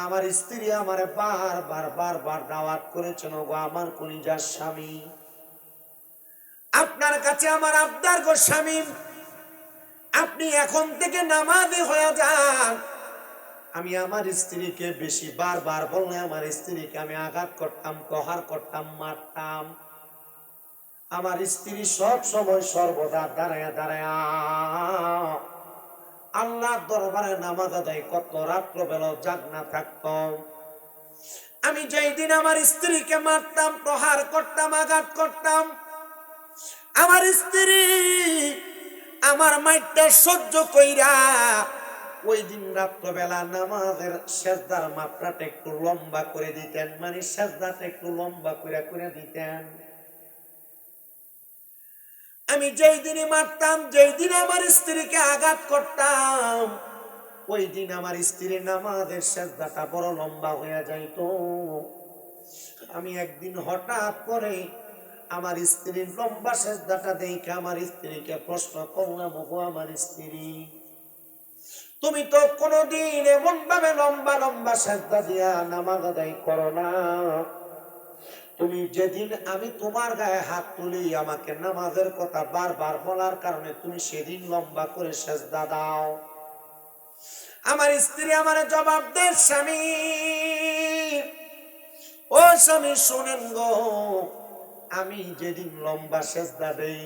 আমার স্ত্রী আমারে বারবার দাওয়াত করেছেন, ওগো আমার কলিজার স্বামী, আপনার কাছে আমার আবদার গো স্বামী, আপনি এখন থেকে নামাজি হয়ে যান। আমি আমার স্ত্রীকে বেশি বারবার বললে আমার স্ত্রীকে আমি আঘাত করতাম, প্রহার করতাম, মারতাম। আমার স্ত্রী সব সময় সর্বদা দাঁড়ায়া দাঁড়ায়া আল্লাহর দরবারে নামাজ আদায় করত, রাত্রবেলা জাগনা থাকত। আমি যেই দিন আমার স্ত্রীকে মারতাম, প্রহার করতাম, আঘাত করতাম, আমার স্ত্রী আমার মাইরটা সহ্য কইরা ওই দিন রাত্রবেলা নামাজের সেজদার মাত্রাটা একটু লম্বা করে দিতেন, মানে সেজদাটা একটু লম্বা করে করে দিতেন। আমি যেই দিনে মারতাম, যেই দিন আমার স্ত্রীকে আঘাত করতাম, ওই দিন আমার স্ত্রীর নামাজের সেজদাটা বড় লম্বা হয়ে যাইত। আমি একদিন হঠাৎ করে আমার স্ত্রীর লম্বা সেজদাটা দেখে আমার স্ত্রীকে প্রশ্ন করলাম, ওগো আমার স্ত্রী, তুমি তো কোনদিন এমন ভাবে লম্বা লম্বা সেজদা দিয়া নামাজ আদায় করো না। তুমি যেদিন আমি তোমার গায়ে হাত তুলি আমাকে নামাজের কথা বারবার বলার কারণে তুমি সেদিন লম্বা করে সেজদা দাও। আমার স্ত্রী আমার জবাব দেয়, স্বামী, ও স্বামী শুনেন গো, আমি যেদিন লম্বা সেজদা দেই,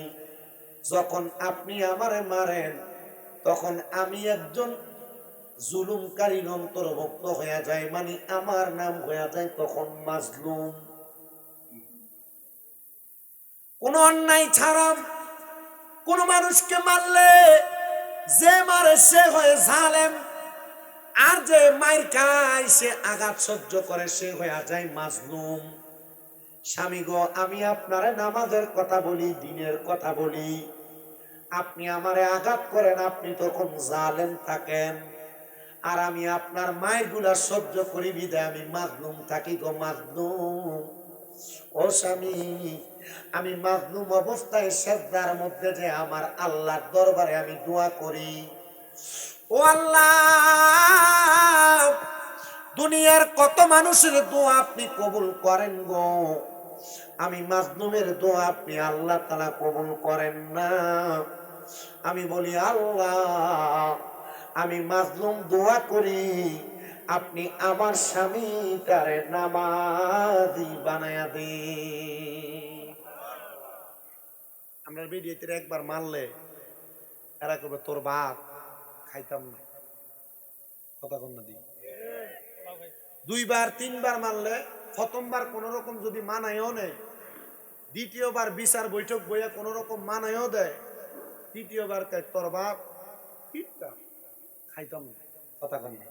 যখন আপনি আমারে মারেন তখন আমি একজন জুলুমকারীর অন্তর্ভুক্ত হয়ে যায়, মানে আমার নাম হয়ে যায় তখন মাজলুম। কোন অন্যায় ছাড়া কোন মানুষকে মারলে যে মারে সে হয়ে জালেম, আর যে মাইর খায় সে আঘাত সহ্য করে সে হয়ে যায় মাজলুম। স্বামী গো, আমি আপনারে নামাজের কথা বলি, দিনের কথা বলি, আপনি আমারে আঘাত করেন, আপনি তখন জালেম থাকেন, আর আমি আপনার মায়ের গুলা সহ্য করি বিদায় আমি মাজলুম থাকি গো মাজলুম। ও স্বামী, আমি মাজলুম অবস্থায় সেজদার মধ্যে যে আমার আল্লাহর দরবারে আমি দোয়া করি, ও আল্লাহ, দুনিয়ার কত মানুষের দোয়া আপনি কবুল করেন গো, আমি মাজলুমের দোয়া আপনি আল্লাহ তাআলা কবুল করেন না। আমি বলি, আল্লাহ, আমি মাজলুম দোয়া করি, আপনি আমার স্বামীটারে নামাজি বানায়া দিন। আমরা ভিডিওতে একবার মারলে এরা করবে তোর ভাত খাইতাম না, কথা কন না দি। দুইবার তিনবার মারলে, প্রথমবার কোন রকম যদি মানায়ও নেই, দ্বিতীয়বার বিচার বৈঠক বইয়া কোন রকম মানায়ও দেয়, তৃতীয়বার তোর ভাত খাইতাম না, কথা কন না।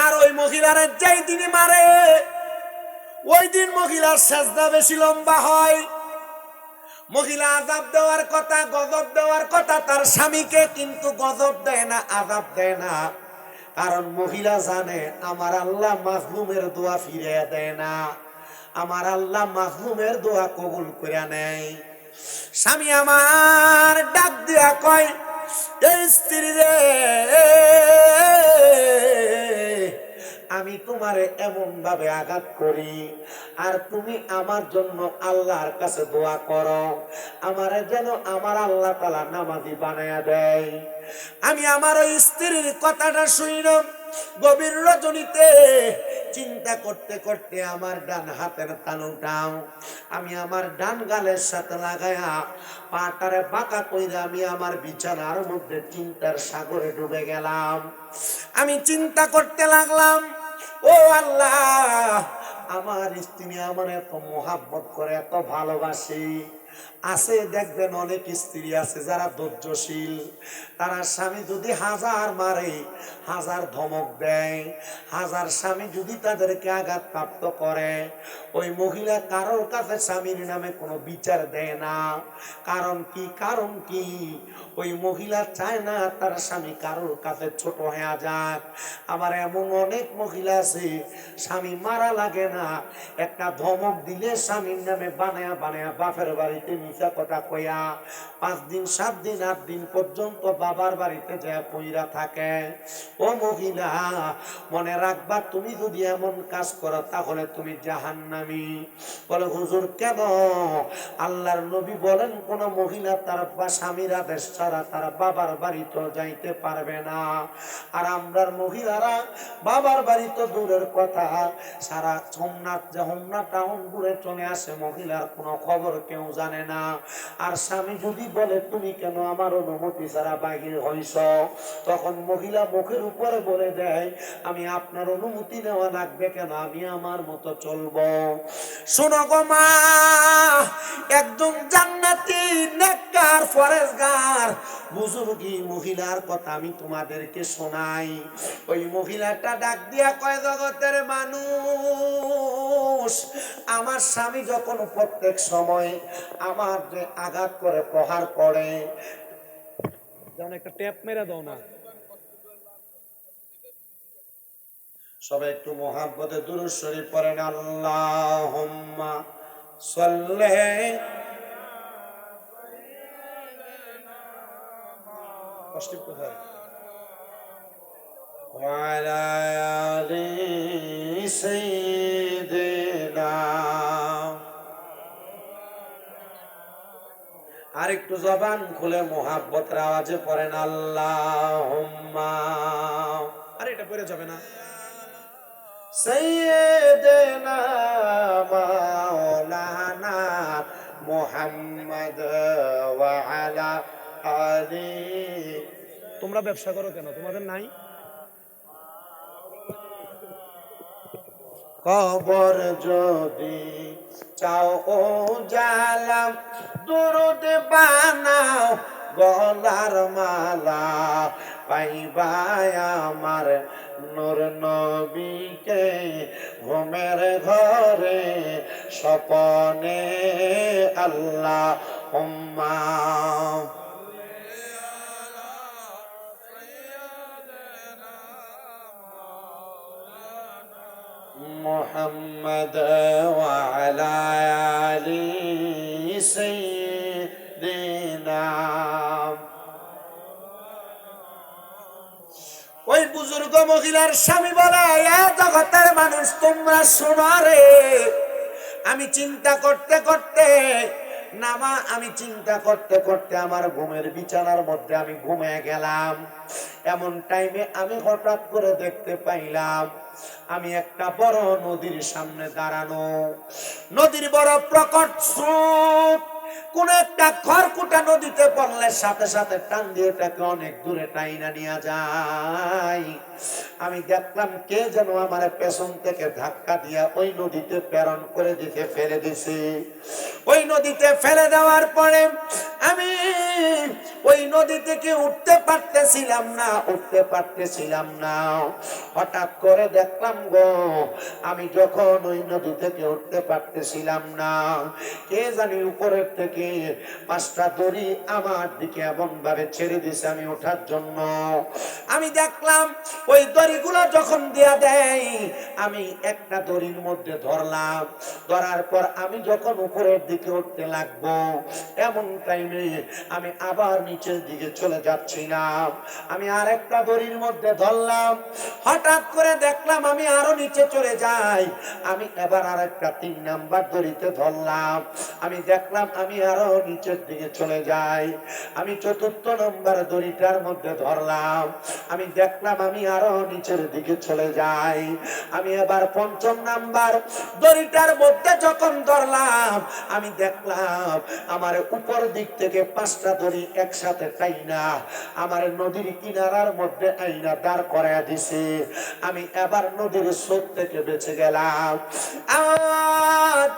আর ওই মহিলার যেই দিনই মারে ওই দিন মহিলার সেজদা বেশি লম্বা হয়। মহিলা আযাব দেওয়ার কথা, গজব দেওয়ার কথা তার স্বামীকে, কিন্তু গজব দেয় না, আযাব দেয় না, কারণ মহিলা জানে আমার আল্লাহ মাজলুমের দোয়া ফিরিয়ে দেয় না, আমার আল্লাহ মাজলুমের দোয়া কবুল করে নেয়। স্বামী আমার ডাক দিয়া কয়, এই স্ত্রী রে, আমি তোমারে এমন ভাবে আঘাত করি, আর তুমি আমার জন্য আল্লাহর কাছে দোয়া করো আমারে যেন আমার আল্লাহ তাআলা নামাজি বানায়া দেয়। আমি আমার ওই স্ত্রীর কথাটা শুনলাম, গভীর রজনীতে চিন্তা করতে করতে আমার ডান হাতের তালুটাও আমি আমার ডান গালের সাথে লাগায়া পাটারে বাঁকা কইরা আমি আমার বিছানার মধ্যে চিন্তার সাগরে ডুবে গেলাম। আমি চিন্তা করতে লাগলাম, ও আল্লাহ, আমার স্ত্রী আমার এত মোহাব্বত করে, এত ভালোবাসে। আছে দেখবেন অনেক স্ত্রী আছে যারা ধৈর্যশীল, তারা স্বামী যদি হাজার মারে, হাজার ধমক দেয়, হাজার স্বামী যদি তাদেরকে আঘাত প্রাপ্ত করে, ওই মহিলা কারোর কাছে স্বামীর নামে কোনো বিচার দেয় না। কারণ কি? কারণ কি? ওই মহিলা চায় না তার স্বামী কারোর কাছে ছোট হয়ে যাক। আমার এমন অনেক মহিলা আছে স্বামী মারা লাগে না, একটা ধমক দিলে স্বামীর নামে বানায়া বানায়া বাপের বাড়ি বাড়িতে মিছা কথা কইয়া 5 দিন 7 দিন 8 দিন পর্যন্ত বাবার বাড়িতে যায় পইরা থাকে। ও মহিলা, মনে রাখবা তুমি যদি এমন কাজ করো তাহলে তুমি জাহান্নামী। বলে হুজুর কেন? আল্লাহর নবী বলেন কোন মহিলা তার স্বামীর আদেশ ছাড়া তার বাবার বাড়িতে যাইতে পারবে না। আর আমরার মহিলারা বাবার বাড়ি তো দূরের কথা, সারা হোমনা টাউন ঘুরে চলে আসে, মহিলার কোনো খবর কেউ জানে না। আর স্বামী যদি বলে তুমি কেন আমার অনুমতি ছাড়া বাহির হইছ, তখন মহিলা মুখের উপরে বলে দেয় আমি আপনার অনুমতি নেওয়া লাগবে কেন, আমি আমার মতো চলবো। শোনো গো মা, একদম জান্নাতি নেককার ফরেজগার বুজুর্গী মহিলার কথা আমি তোমাদেরকে শোনাই। ওই মহিলাটা ডাক দিয়া কয়, জগতের মানুষ, আমার স্বামী যখন প্রত্যেক সময় আমার যে আঘাত করে প্রহার করে, যেমন একটা ট্যাপ মেরে দাও না, সবাই একটু মোহাব্বতে দুরূদ শরীফ পড়েন, আল্লাহুম্মা সাল্লি। কষ্ট কোথায়? ওয়ালা আলি সাইয়্যিদিনা। আর একটু জবান খুলে মোহাব্বতের আওয়াজে পড়েন আল্লাহুম্মা। আরে এটা পড়ে যাবে না। সাইয়্যিদিনা মাওলানা মুহাম্মদ ওয়া আলা আলি। তোমরা ব্যবসা করো কেন, তোমাদের নাই? কবর যদি চাও ও জালাম, দুরুদ বানাও গলার মালা, পাইবাই আমার নূর নবীকে ঘুমের ঘরে স্বপনে আল্লাহুম্মা। মুহাম্মদ ওয়া আলা আলি সাইয়্যিদিনা। ওই বুজুর্গ মহিলার স্বামী বলে, এ জগতের মানুষ তোমরা শোনো রে, আমি চিন্তা করতে করতে আমি চিন্তা করতে করতে আমার ঘুমের বিছানার মধ্যে আমি ঘুমিয়ে গেলাম। এমন টাইমে আমি হঠাৎ করে দেখতে পাইলাম আমি একটা বড় নদীর সামনে দাঁড়ানো, নদীর বড় প্রকট স্রোত, কোন একটা খড়কুটা নদীতে পড়লে সাথে সাথে টান দিয়ে এটাকে অনেক দূরে টাইনা নিয়ে যায়। আমি দেখলাম কে যেন আমার পেছন থেকে ধাক্কা দিয়া ওই নদীতে প্রেরণ করে দিতে ফেলে দিছে। ওই নদীতে ফেলে দেওয়ার পরে আমি ওই নদী থেকে উঠতে পারতেছিলাম না। হঠাৎ করে দেখলাম গো, আমি যখন ওই নদী থেকে উঠতে পারতেছিলাম না, কে জানি উপরের থেকে 5টা দড়ি আমার দিকে এমন ভাবে ছেড়ে দিছে আমি ওঠার জন্য। আমি দেখলাম ওই দড়িগুলো যখন দেয়া দেয়, আমি একটা দড়ির মধ্যে ধরলাম, ধরার পর আমি যখন উপরের দিকে উঠতে লাগবো, এমন টাইমে আমি আবার নিচের দিকে চলে যাচ্ছিলাম। আমি আরেকটা দড়ির মধ্যে ধরলাম, হঠাৎ করে দেখলাম আমি আরো নিচে চলে যাই। আমি এবার আরেকটা 3 নাম্বার দড়িতে ধরলাম, আমি দেখলাম আমি আরো নিচের দিকে চলে যাই। আমি 4র্থ নাম্বার দড়িটার মধ্যে ধরলাম, আমি দেখলাম আমি আরো নিচের দিকে চলে যাই। আমি এবার 5ম নাম্বার দড়িটার মধ্যে যখন ধরলাম, আমি দেখলাম আমার উপর দিক থেকে 5টা দড়ি একসাথে টাইনা আমার নদীর কিনারার মধ্যে আইনা দাঁড় করায় দিছে। আমি এবার নদীর স্রোত থেকে বেঁচে গেলাম।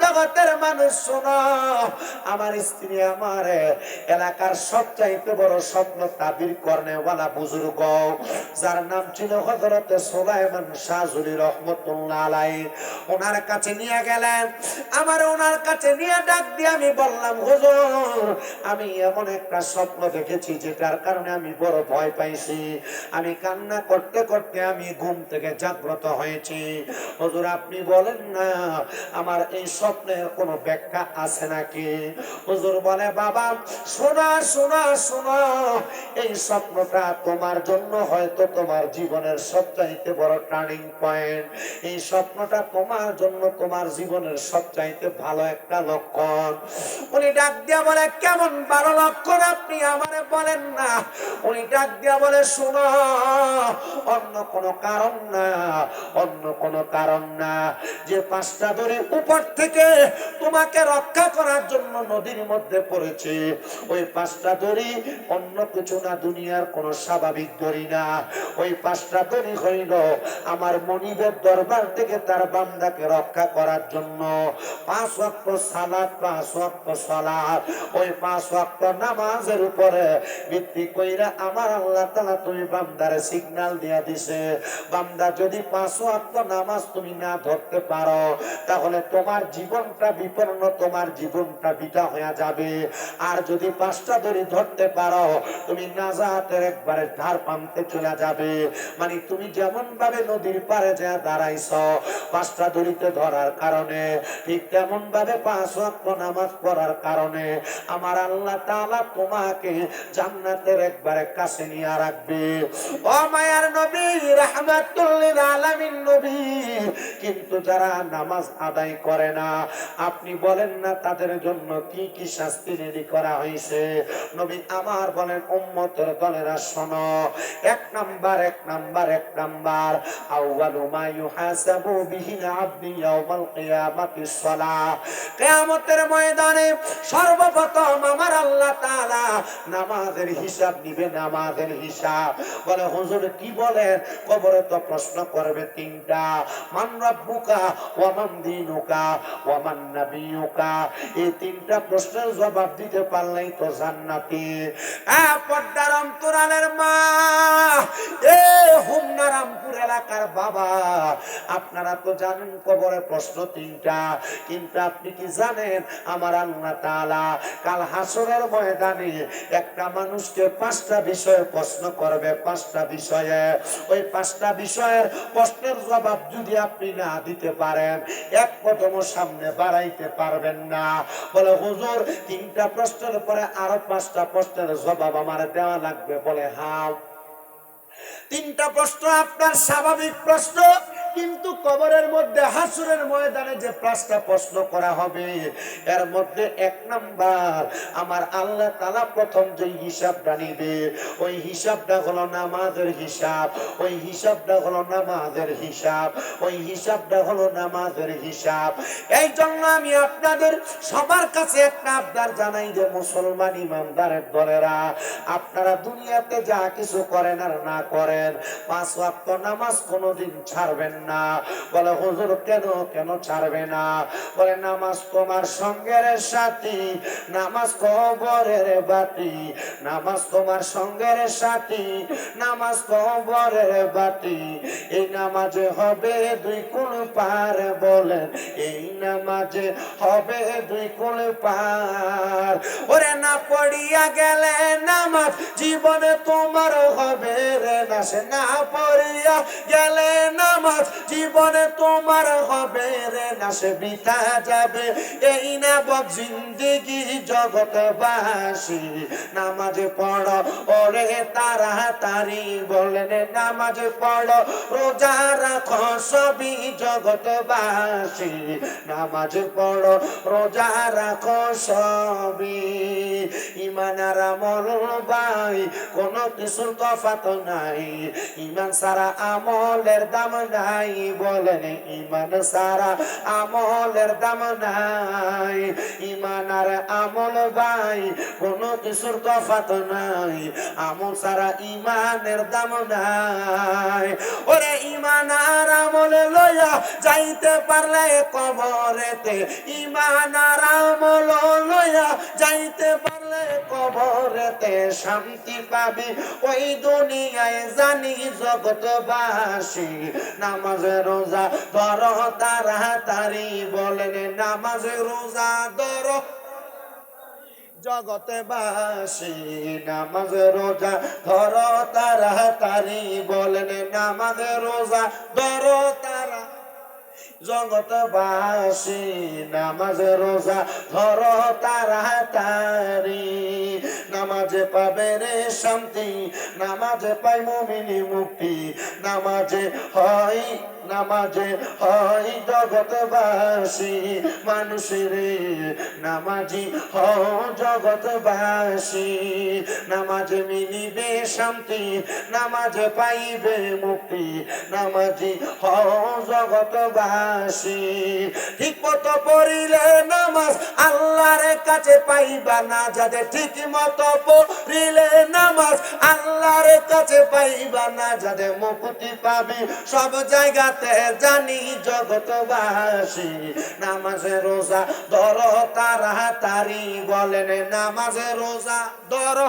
জগতের মানুষ শোনো, আমার স্ত্রী আমার এলাকার সবচাইতে বড় স্বপ্ন তাবির কর্নেওয়ালা বুজুর্গ, যার নাম ছিল হযরত সুলাইমান শাহজুলি রহমাতুল্লাহ আলাইহি। ওনার কাছে নিয়ে গেলেন, আমার ওনার কাছে নিয়ে ডাক দিয়ে আমি বললাম, হুজুর আমি এমন একটা স্বপ্ন দেখেছি যেটার কারণে আমি বড় ভয় পাইছি। আমি কান্না করতে করতে আমি ঘুম থেকে জাগ্রত হয়েছি। হুজুর হুজুর আপনি বলেন না আমার এই স্বপ্নের কোনো ব্যাখ্যা আছে নাকি? হুজুর বলে বাবা শোনা শোনা শোনা, এই স্বপ্নটা তোমার জন্য হয়তো তোমার জীবনের সবচাইতে বড় টার্নিং পয়েন্ট। এই স্বপ্নটা তোমার জন্য তোমার জীবনের সবচাইতে ভালো একটা লক্ষণ। উনি ডাক দিয়া বলে কেমন ভালো লক্ষণ আপনি আমারে বলেন না। উনি ডাক দিয়া বলে শোনো, অন্য কোনো কারণ না, অন্য কোনো কারণ না, যে পাঁচটা দড়ি উপর থেকে তোমাকে রক্ষা করার জন্য নদীর মধ্যে পড়েছে, ওই পাঁচটা দড়ি অন্য কিছু না, দুনিয়ার কোনো স্বাভাবিক দড়ি না। ওই পাঁচটা দড়ি হইল আমার মনিবের দরবার থেকে তার বান্দাকে রক্ষা করার জন্য। 5 ওয়াক্ত সালাত, 5 ওয়াক্ত সালাত, ওই 5 ওয়াক্ত নামাজের উপরে ভিত্তি কইরা আমার আল্লাহ তাআলা তুমি বান্দারে সিগন্যাল দিয়া দিছে, বান্দা যদি 5 ওয়াক্ত নামাজ তুমি না ধরতে পারো তাহলে তোমার জীবনটা বিপন্ন, তোমার জীবনটা বিটা হয়ে যাবে। আর যদি 5টা দড়ি ধরতে পারো তুমি নাজাতের একবারে ধার পান্তে চলে যাবে। মানে তুমি যেমন ভাবে নদীর পাড়ে যা দাঁড়াইছো 5টা দড়িতে ধরার কারণে, ঠিক তেমন ভাবে 5 ওয়াক্ত নামাজ পড়ার কারণে আমার আল্লাহ তাআলা তোমাকে জান্নাতের একবারে কাছে নিয়ে রাখবে। ও মায়ার নবী রাহমাতুল লিল আলামিন নবী, কিন্তু যারা নামাজ আদায় করে না আপনি বলেন না তাদের জন্য কি কি শাস্তি রেডি করা হয়েছে? নবী আমার বলেন উম্মতের দলেরা শোনো, এক নাম্বার আউয়ালু মা ইউহাসাবু বিহি আবদি ইয়াউমাল কিয়ামাতিস সালাহ। কিয়ামতের ময়দানে সর্বপ্রথম আমার আল্লাহ তাআলা নামাজের হিসাব নিবে, নামাজের হিসাব। বলে হুজুর কি বলেন? কবরে তো প্রশ্ন করবে তিনটা, মান রাব্বুকা ওয়া মান দীনুকা ওয়া মান নাবিয়ুকা। এই তিনটা প্রশ্নের জবাব দিতে পারলেই তো জান্নাতি। পর্দার অন্তরালের মা, এ হুমনা রামপুর এলাকার বাবা, আপনারা তো জানেন কবরে প্রশ্ন তিনটা, কিন্তু আপনি কি জানেন আমার আল্লাহ তাআলা কাল হাসরের ময়দানে একটা মানুষকে 5টা বিষয়ে প্রশ্ন করবে, 5টা বিষয়ে। ওই 5টা বিষয়ের প্রশ্নের জবাব যদি আপনি না দিতে পারেন এক কদমও সামনে বাড়াইতে পারবেন না। বলে হুজুর 3টা প্রশ্নের পরে আরো 5টা প্রশ্নের জবাব আমার দেওয়া লাগবে। বলে হ্যাঁ, 3টা প্রশ্ন আপনার স্বাভাবিক প্রশ্ন, কিন্তু কবরের মধ্যে হাসরের ময়দানে যে 5টা প্রশ্ন করা হবে এর মধ্যে 1 নাম্বার আমার আল্লাহ তাআলা প্রথম যে হিসাবটা নিবে ওই হিসাবটা হলো নামাজের হিসাব, ওই হিসাবটা হলো নামাজের হিসাব, ওই হিসাবটা হলো নামাজের হিসাব। এই জন্য আমি আপনাদের সবার কাছে একটা আবদার জানাই যে মুসলমান ইমানদারের দলেরা, আপনারা দুনিয়াতে যা কিছু করেন আর না করেন 5 ওয়াক্ত নামাজ কোনোদিন ছাড়বেন না। বলে হুজুর কেন কেন ছাড়বে না? বলে নামাজ তোমার সঙ্গের সাথী, নামাজ কবরের বাতি, নামাজ তোমার সঙ্গের সাথী, নামাজ কবরের বাতি। এই নামাজে হবে 2 কুল পার, বলেন এই নামাজে হবে 2 কুল পার। ওরে না পড়িয়া গেলে নামাজ জীবনে তোমার হবে রে নাশ, না পড়িয়া গেলে নামাজ জীবনে তোমার হবে রে নাশ, বিতা যাবে এই নাবক জিন্দেগি জগৎবাসী। নামাজে পড়ো ওরে তাড়াতাড়ি, বলেন নামাজে পড়ো রোজা রাখো সবই জগৎবাসী, নামাজে পড়ো রোজা রাখো সবই। ইমান আর আমল ভাই কোনো কিছুর তফাৎ নাই, ইমান সারা আমলের দাম নাই, বলেন ইমান সারা আমলের দাম নাই। ইমান আর আমল ভাই কোনো কিছুর তফাৎ নাই, আমল সারা ইমানের দাম নাই। ওরে ইমান আর আমল লইয়া যাইতে পারলে কবরেতে, ইমান আর আমল লইয়া যাইতে পারলে কবরেতে শান্তি পাবি ওই দুনিয়ায় জানি জগৎবাসী। নামাজে রোজা ধরো তাড়াতাড়ি, বলেন নামাজে রোজা ধরো জগৎবাসী, নামাজে রোজা ধরো তাড়াতাড়ি, বলেন নামাজে রোজা ধরো তাড়া। জগৎবাসী নামাজ রোজা ধরো তাড়াতাড়ি, নামাজে পাবে রে শান্তি, নামাজে পাই মুমিনি মুক্তি, নামাজে হয় জগৎবাসী মানুষের নামাজি হও জগৎবাসী, নামাজে মিলিবে শান্তি, নামাজে পাইবে মুক্তি, নামাজি হও জগৎবাসী। ঠিক মতো পড়িলে নামাজ আল্লাহর কাছে পাইবা না, যাদের ঠিক মতো পড়িলে নামাজ আল্লাহর কাছে পাইবা না, যাদের মুক্তি পাবি সব জায়গাতে জানি জগৎবাসী। নামাজে রোজা ধরো তাড়াতাড়ি, বলেন নামাজে রোজা ধরো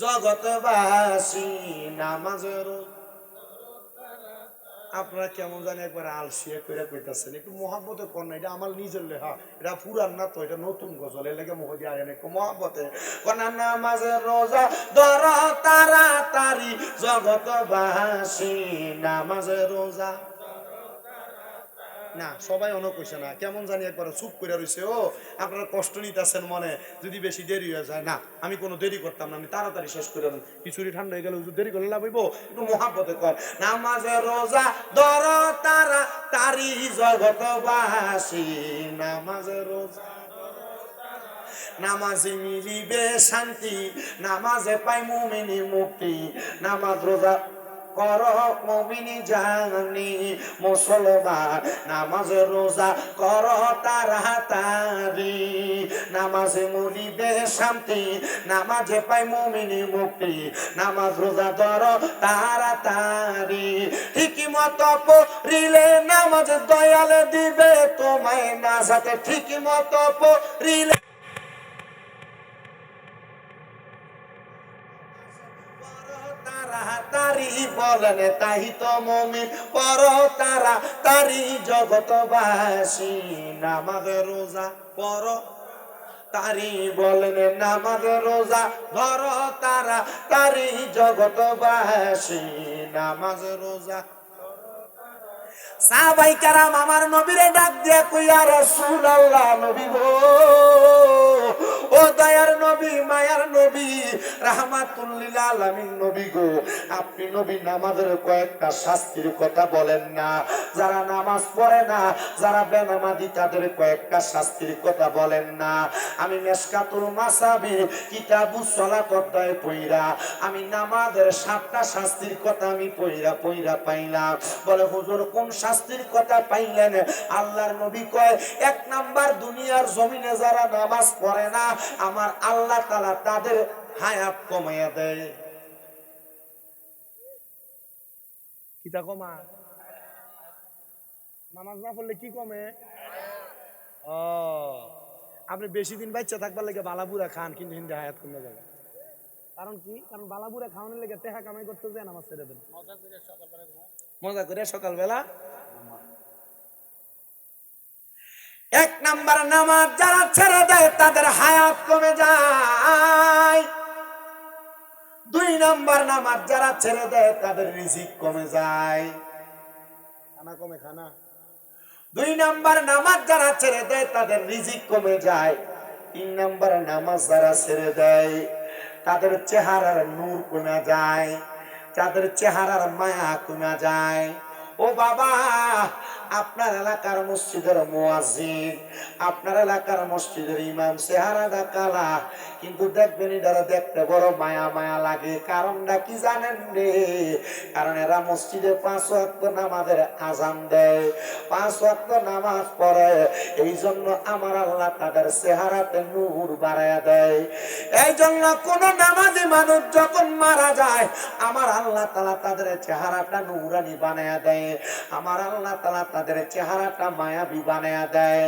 জগৎবাসী নামাজে রোজা। আপনারা কেমন জানি একবার আলসিয়া করে কইতাছেন, একটু মহাব্বতে কর না, এটা আমার নিজের লেখা, এটা পুরান না তো, এটা নতুন গজল, এর লেগে মহদি আয় একটু মহাব্বতে কনা নামাজে রোজা ধরো তাড়াতাড়ি জগৎবাসী নামাজে রোজা। না সবাই অন্য কইছে না, কেমন জানি একবার চুপ করে রইছে। ও আপনারা কষ্ট নিতেছেন মনে, যদি বেশি দেরি হয়ে যায়। না আমি কোনো দেরি করতাম না, আমি তাড়াতাড়ি শেষ করে দেব, খিচুড়ি ঠান্ডা হয়ে গেলে দেরি করলে লাভ হইব। একটু মহাব্বতে কর নামাজে রোজা ধরো তাড়াতাড়ি জগৎবাসী নামাজে রোজা, নামাজে মিলিবে শান্তি, নামাজে পাই মুমিনি মুক্তি, নামাজ রোজা কর মুমিনি জানি মুসলমান, নামাজে রোজা কর তাড়াতাড়ি, নামাজে মিলিবে শান্তি, নামাজে পাই মুমিনি মুক্তি, নামাজ রোজা ধর তাড়াতাড়ি। ঠিক মতো পড়িলে নামাজ দয়াল দিবে তোমায় নাজাতে, ঠিক মতো পড়িলে তাড়াতাড়ি, বলেন তাই তো মুমিন পর তাড়াতাড়ি জগৎবাসী নামাজে রোজা পর তারি, বলেন নামাজে রোজা ধর তাড়াতাড়ি জগৎবাসী নামাজে রোজা। সাহাবায়ে কেরাম আমার নবীরে ডাক দিয়া কইয়া রাসূলুল্লাহ, নবী গো, ও দয়ার নবী, মায়ার নবী, রাহমাতুল লিল আলামিন নবী গো, আপনি নবী নামাজের কয়েকটা শাস্তির কথা বলেন না। যারা নামাজ পড়ে না, যারা বেনামাজি, তাদের কয়েকটা শাস্তির কথা বলেন না। আমি মিশকাতুল মাসাবিহ কিতাবুস সালাত অধ্যায় পড়া আমি নামাজের 7টা শাস্তির কথা আমি পড়া পাইলাম। বলে হুজুর কোন শাস্তির কথা পাইলেন? আল্লাহর নবী কয়, 1 নাম্বার দুনিয়ার জমিনে যারা নামাজ পড়ে না, আমার আল্লাহ তাআলা তাদের হায়াত কমাইয়া দেয়। কিটা কমা? নামাজ না পড়লে কি কমে? ও আপনি বেশি দিন বাচ্চা থাকবার লেগে বালাবুরা খান, কিন্তু হিন্দে হায়াত কমে যাবে। কারণ কি? কারণ বালাবুরা খাওয়ানোর লেগে টেহা কামাই করতে যায়, নামাজ ছেড়ে দেন মজা করে সকালবেলা। 1 নাম্বার নামাজ যারা ছেড়ে দেয় তাদের হায়াত কমে যায়। 2 নাম্বার নামাজ যারা ছেড়ে দেয় তাদের রিজিক কমে যায়। খানা কমে, খানা। 2 নাম্বার নামাজ যারা ছেড়ে দেয় তাদের রিজিক কমে যায়। 3 নাম্বার নামাজ যারা ছেড়ে দেয় তাদের চেহারার নূর কমে যায়, তাদের চেহারার মায়া কমে যায়। ও বাবা, আপনার এলাকার মসজিদের মুয়াজ্জিন, আপনার এলাকার মসজিদের ইমাম চেহারাটা কালা, কিন্তু দেখবেন এরা দেখতে বড় মায়া মায়া লাগে। কারণটা কি জানেন রে? কারণ এরা মসজিদে 5 ওয়াক্ত নামাজের আযান দেয়, 5 ওয়াক্ত নামাজ পড়ে। এই জন্য আমার আল্লাহ তাদের চেহারাতে নূর বাড়ায়া দেয়। এই জন্য কোন নামাজি মানুষ যখন মারা যায়, আমার আল্লাহ তাআলা তাদের চেহারাটা নূরানি বানায়া দেয়, আমার আল্লাহ তাআলা তাদের চেহারাটা মায়াবী বানায়া দেয়।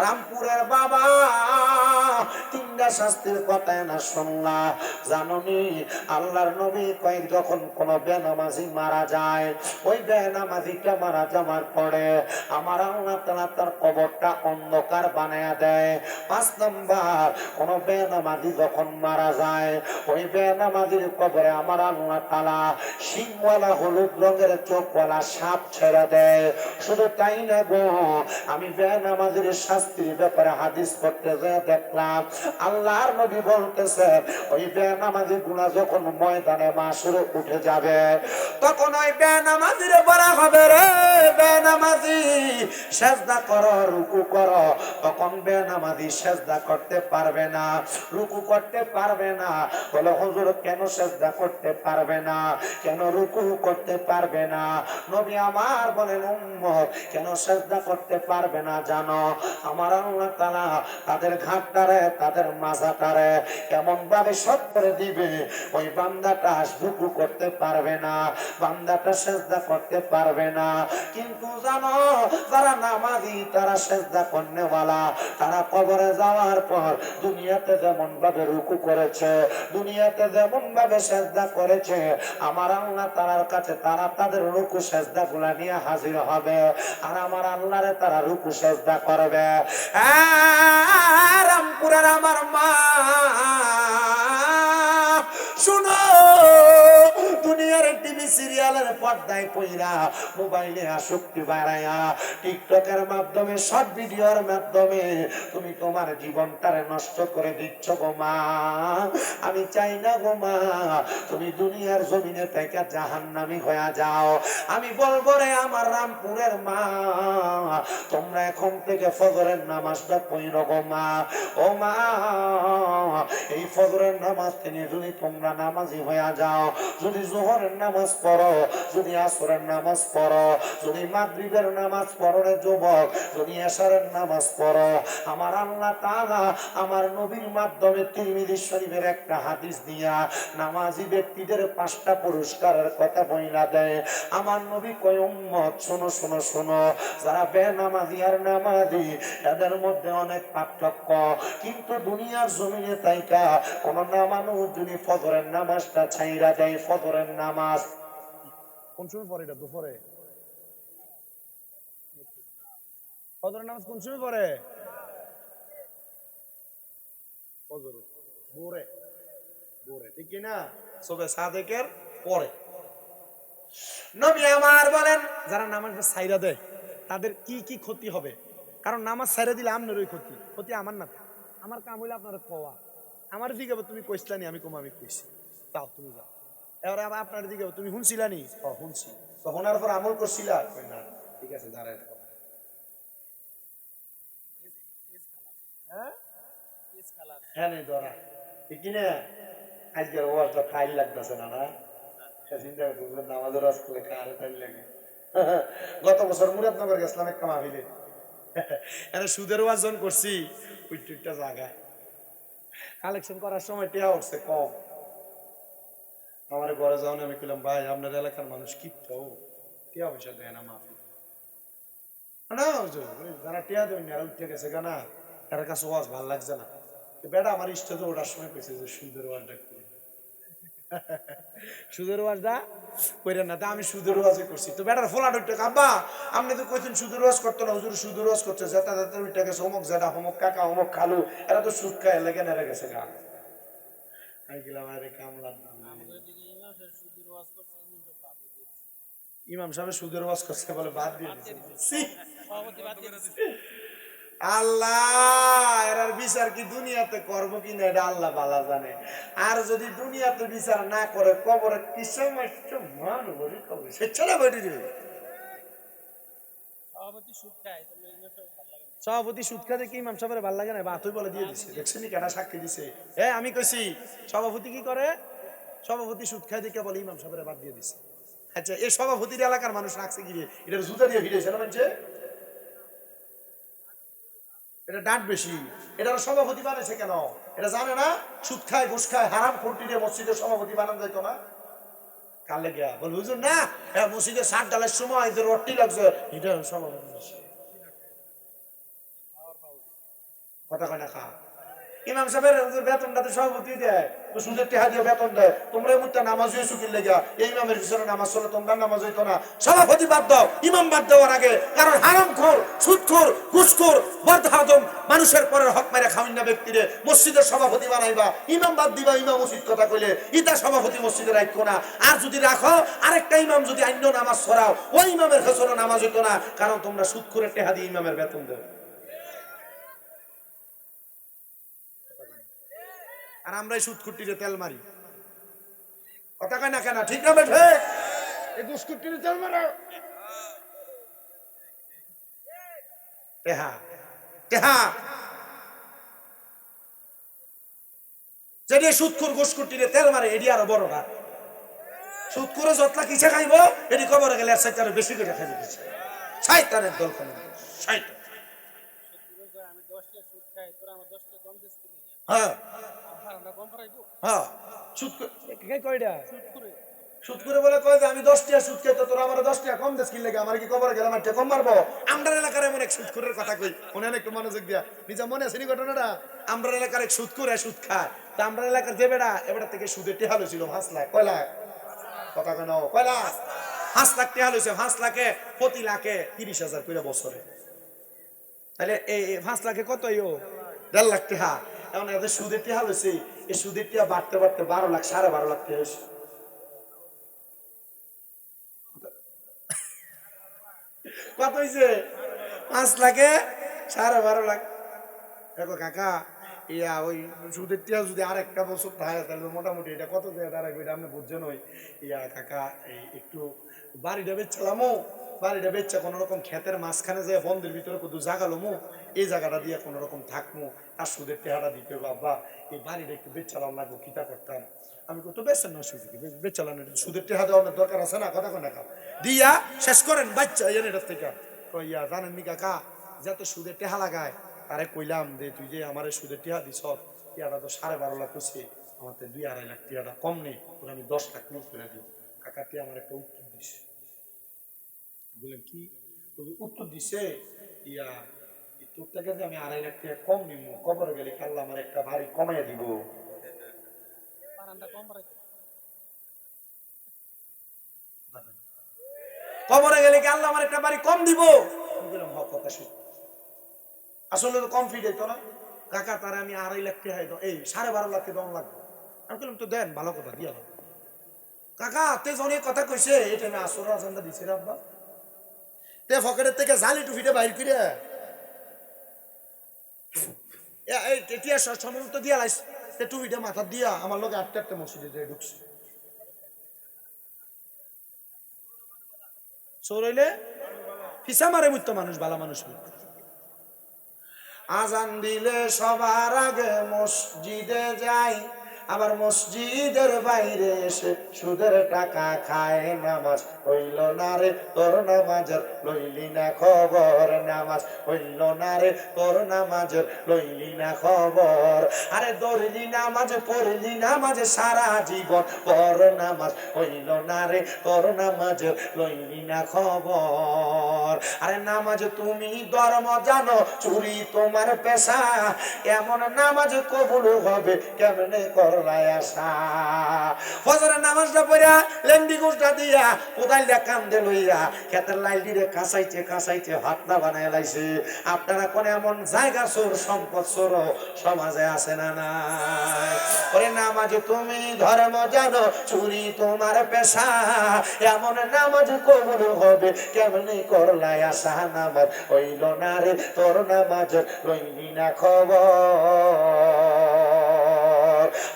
রামপুরের বাবা 3 বান্দা শাস্তির কথা না শুনলা জাননি আল্লাহর নবী কয় যখন কোন বেনামাজি মারা যায় ওই বেনামাজিটা মারা যাওয়ার পরে আমার আল্লাহ তাআলা তার কবরটা অন্ধকার বানায়া দেয়। 5 নাম্বার কোন বেনামাজি যখন মারা যায় ওই বেনামাজির কবরে আমার আল্লাহ তাআলা সিংওয়ালা হলুদ রঙের চোখওয়ালা সাপ ছেড়ে দেয়। শুধু তাই না গো, আমি বেনামাজির শাস্তির ব্যাপারে হাদিস পড়তে যেয়ে দেখলাম আল্লাহর নবী বলতেছে ওই বেনামাজি গুনাহ যখন ময়দানে মাশরে উঠে যাবে তখন ওই বেনামাজির বলা হবে রে বেনামাজি সেজদা করো রুকু করো, তখন বেনামাজি সেজদা করতে পারবে না, রুকু করতে পারবে না। বলে হুজুর কেন সেজদা করতে পারবে না, কেন রুকু করতে পারবে না? নবী আমার বলেন উম্মত কেন সেজদা করতে পারবে না জানো? আমার আল্লাহ তাআলা তাদের ঘাটটারে তাদের মাজাটারে এমন ভাবে শত করে দিবে ওই বান্দাটা রুকু করতে পারবে না, বান্দাটা সেজদা করতে পারবে না। কিন্তু জানো যারা নামাজি তারা সেজদা করনেওয়ালা তারা কবরে যাওয়ার পর দুনিয়াতে যেমন ভাবে রুকু করেছে দুনিয়াতে যেমন ভাবে সেজদা করেছে আমার আল্লাহ তাআলার কাছে তারা তাদের রুকু সেজদা গুলা নিয়ে হাজির হবে আর আমার আল্লাহরে তারা রুকু সেজদা করবে। রামপুরের আমার মা শুনো, দুনিয়ার টিভি সিরিয়ালের পর্দায় পইরা মোবাইলে আসক্তি বাড়ায়া টিকটকের মাধ্যমে শর্ট ভিডিওর মাধ্যমে তুমি তোমার জীবনটারে নষ্ট করে দিচ্ছ গো মা। আমি চাই না গো মা তুমি দুনিয়ার জমিনে থেকে জাহান্নামী হয়ে যাও। আমি বলবো রে আমার রামপুরের মা তোমরা এখন থেকে ফজরের নামাজটা পড়ো গো মা। ও মা এই ফজরের নামাজ থেকে যদি তোমরা নামাজি হয়ে যাও, যদি যোহরের নামাজ পড়ো, যদি আসরের নামাজ পড়ো, যদি মাগরিবের নামাজ পড়ো রে যুবক, যদি এশারের নামাজ পড়ো, আমার আল্লাহ তাআলা আমার নবীর মাধ্যমে তিরমিজি শরীফের একটা হাদিস দিয়া নামাজি ব্যক্তিদের 5টা পুরস্কারের কথা বইলা দেয়। আমার নবী কয় উম্মত শোনো শোনো শোনো, যারা বেনামাজি আর নামাজি এদের মধ্যে অনেক পার্থক্য, কিন্তু দুনিয়ার জমিনে তাইকা কোন নামানুষ যদি ফজরের নামাজটা ছাইরা দেয়, ফজরের নামাজ কোন সময় পড়ে? এটা দুপুরে ফজরের নামাজ কোন সময় পড়ে? ফজরে ভোরে ভোরে, ঠিক কি না? সবে সাদেকের পরে। নবী আমার বলেন যারা নামাজটা ছাইরা দেয় তাদের কি কি ক্ষতি হবে? কারণ নামাজ ছাইরা দিলে আপনারই ক্ষতি, ক্ষতি আমার না। আমার কাম হইলে আপনার কওয়া, আমার দিকে তুমি কইসলানি, আমি কম আমি কইছি তাও তুমি যাও। এবার আপনার দিকে তুমি শুনছিলানি, শুনছি, তো শোনার পর আমল করছিলা না, ঠিক আছে দাঁড়ায়। হ্যাঁ হ্যাঁ নেই ধরা, ঠিক কিনা? আজকের ওয়াজটা ফাইল লাগতেছে না না? চিন্তা করতেছেন নামাজের ওয়াজ করলে কারে ফাইল লাগে? গত বছর মুরাদনগর গেছিলাম একটা মাহফিলে, সুদের ওয়াজ যখন করছি ওই টুইটটা জায়গায় কালেকশন করার সময় টিয়া উঠছে কম। আমার ঘরে যখন আমি কইলাম ভাই আপনার এলাকার মানুষ কি তো টিয়া পয়সা দেয় না মাহফিল না, যারা টিয়া দেবেন এরা উঠে গেছে কেনা, এর কাছে ওয়াজ ভাল লাগছে না। বেটা আমার ইষ্টতে ওঠার সময় পেয়েছে যে সুদের ওয়াজটা করি, সুদের ওয়াজটা কইরেন না, তা আমি সুদের ওয়াজে করছি। তো বেটার ফোলা উঠে আব্বা আপনি তো কইছেন সুদের ওয়াজ করতো না, হুজুর সুদের ওয়াজ করছে, যেটা যেটা উঠে গেছে অমুক জেঠা অমুক কাকা অমুক খালু এরা তো সুদ খায় লেগে নেড়ে গেছে গা। আমি গেলাম আরে কামলার ইমাম সাহেব সুদের ওয়াজ করছে বলে বাদ দিয়ে দিয়েছে। আল্লাহ এর বিচার কি দুনিয়াতে করবো কিনা এটা আল্লাহ ভালো জানে। আর যদি দুনিয়াতে বিচার না করে কবরে কি সময় কবরে সে ছেড়ে বেটি দেবে। সভাপতি সুদ খাতে কি ইমাম সাহেবের ভালো লাগে না? বাতুই বলে দিয়ে দিছে, দেখছেন কেটা সাক্ষী দিছে। আমি কইছি সভাপতি কি করে? সভাপতি সুদ খায় দিকে বলে ইমাম সাহেবের বাদ দিয়ে দিছে। আচ্ছা এই সভাপতির এলাকার মানুষ রাখছে গিয়ে এটা জুতা দিয়ে ফিরেছে না মানছে, এটা ডাঁট বেশি, এটা সভাপতি বানাইছে কেন? এটা জানে না সুদ খায় ঘুষ খায় হারাম খুঁটিতে মসজিদের সভাপতি বানানো যাইতো না? কালে গিয়া বল হুজুর না মসজিদে 60 ডালের সময় এদের রটি লাগছে, এটা সভাপতি কথা কয় না খা। ইমাম সাহেবের বেতনটা তো সভাপতি দেয়, তো সুদের টেহা দিয়ে বেতন দেয়। তোমরা মুখটা নামাজ হয়ে শুকির লেগা এই ইমামের পিছনে নামাজ চলে, তোমরা নামাজ হইতো না। সভাপতি বাদ দাও, ইমাম বাদ দেওয়ার আগে, কারণ হারামখোর, সুদখোর, ঘুষখোর, বদহাদম মানুষের পরের হক মেরে খাওয়ান না ব্যক্তিরে মসজিদের সভাপতি বানাইবা, ইমাম বাদ দিবা। ইমাম উচিত কথা কইলে ইটা সভাপতি মসজিদে রাখো না। আর যদি রাখো আরেকটা ইমাম যদি অন্য নামাজ ছড়াও, ওই ইমামের পেছনে নামাজ হইতো না, কারণ তোমরা সুদখোরের টেহা দিয়ে ইমামের বেতন দেও। আর আমরাই সুদকুটিরে তেল মারি, কথা কয় না কেন? ঠিক না বেঠে? এই দুষ্কুটিরে তেল মারো। টেহা টেহা যেটি সুদকুর ঘুষকুটিরে তেল মারে, এটি আরো বড় না। সুদকুরে যতলা কিসে খাইব, এটি কবরে গেলে আর সাইতে আরো বেশি করে খাইবে দিচ্ছে। শয়তানের দল কোন শয়তান। হ্যাঁ হ্যাঁ, সুদ কয়টা সুদ করে বলে কয় যে আমি 10 টাকা সুদ খাই, তো তোরা আমার 10 টাকা কম দেশ কিনলে, আমার কি কবরে গেলাম আর কম মারবো? আমরা এলাকার এমন এক সুদখোরের কথা কই, মনে একটু মনোযোগ দিয়া, নিজে মনে আছে নি ঘটনাটা? আমরা এলাকার এক সুদখোর সুদ খায়, তা আমরা এলাকার যে বেড়া এবারে থেকে সুদের টেহা ছিল 5 লাখ। কয় লাখ? কথা কেন? কয় লাখ? 5 লাখ টেহা লইছে। 5 লাখে প্রতি লাখে 30,000 করে বছরে, তাহলে এই 5 লাখে কত? 1.5 লাখ টেহা। এখন এদের সুদের টেহা লইছে, এই সুদের টেহা বাড়তে বাড়তে 12 লাখ, 12.5 লাখ টেহা হয়েছে। কত হয়েছে? 5 লাখে 12.5 লাখ। দেখো কাকা, ইয়া ওই সুদের টিয়া যদি আর একটা বছর থাকে তাহলে মোটামুটি এটা কত জায়গায় দাঁড়াবে এটা আপনি বুঝছেন। ওই ইয়া কাকা, এই একটু বাড়িটা বেচছিলামও, বাড়িটা বেচছে কোনো রকম ক্ষেতের মাঝখানে যায় বন্ধের ভিতরে কত জাগালোমো, এই জায়গাটা দিয়ে কোনো রকম থাকবো, আর সুদের টেহাটা দিতে বাবা, এই বাড়িটা একটু বেচলাম লাগবো, কিতা করতাম। আমি কত বেচছেন না সুদ বেচলাম, সুদের টেহা দেওয়ার দরকার আছে না? কথা কোন দিয়া শেষ করেন বাচ্চা এটার থেকে। ইয়া জানেন নি কাকা, যাতে সুদের টেহা লাগায় তারে কইলাম যে তুই যে আমার সুদের টিয়া দিস, টিয়াটা তো 12.5 লাখ হচ্ছে, আমার 2-2.5 লাখ টিয়াটা কম নেই, ওরা আমি 10 লাখ নিয়ে করে দিই। কাকা টিয়া আমার একটা উত্তর দিস। বললাম কি উত্তর দিছে? ইয়া তোরটাকে যে আমি 2.5 লাখ টাকা কম নিব, কবরে গেলে আল্লাহ আমার একটা ভারী কমাইয়া দিব। কবরে গেলে কি আল্লাহ আমার একটা বাড়ি কম দিব? বললাম হক কথা সত্যি, আসলে তো কম ফি দিত না। কাকা তারা আমি 2.5 লাখ টাকা এই 12.5 লাখ টাকা লাগবে। আমি বললাম তো দেন, ভালো কথা দিয়া কাকা। তে অনেক কথা কইছে, এটা আমি আসর আজানটা দিছি রে আব্বা। তে ফকেটের থেকে জালি টুফিটা বাইর করে এই টিয়া সম্ভবত দিয়া লাইস, তে টুফিটা মাথা দিয়া আমার লোক 8টা মসজিদে যাই ঢুকছে। সৌরইলে ফিসা মারে মুত্ত মানুষ, বালা মানুষ। আজান দিলে সবার আগে মসজিদে যাই, আবার মসজিদের বাইরে এসে সুদের টাকা খায়। নামাজ হইল না রে তোর নামাজের লইলি না খবর, নামাজ হইল না রে তোর নামাজের লইলি না খবর। আরে দৌড়লি নামাজ পড়লি নামাজ সারা জীবন পর, নামাজ হইল না রে তোর নামাজের লইলি না খবর। আরে নামাজ তুমি ধর্ম জানো, চুরি তোমার পেশা, এমন নামাজ কবুল হবে কেমনে করলাই আশা। ফজরের নামাজটা পড়া লেন্ডি গোষ্ঠটা দিয়া কোদাল দিয়া কান্দে লইয়া ক্ষেতের লাইলি রে কাঁচাইতে কাঁচাইতে ভাতনা বানায় লাইছে। আপনারা কোন এমন জায়গা চোর সম্পদ চোর সমাজে আছে না নাই? ওরে নামাজ তুমি ধর্ম জানো, চুরি তোমার পেশা, এমন নামাজ কবুল হবে কেমনে করলাই আশা। নামাজ হইল না রে তোর নামাজ লইলি না খবর।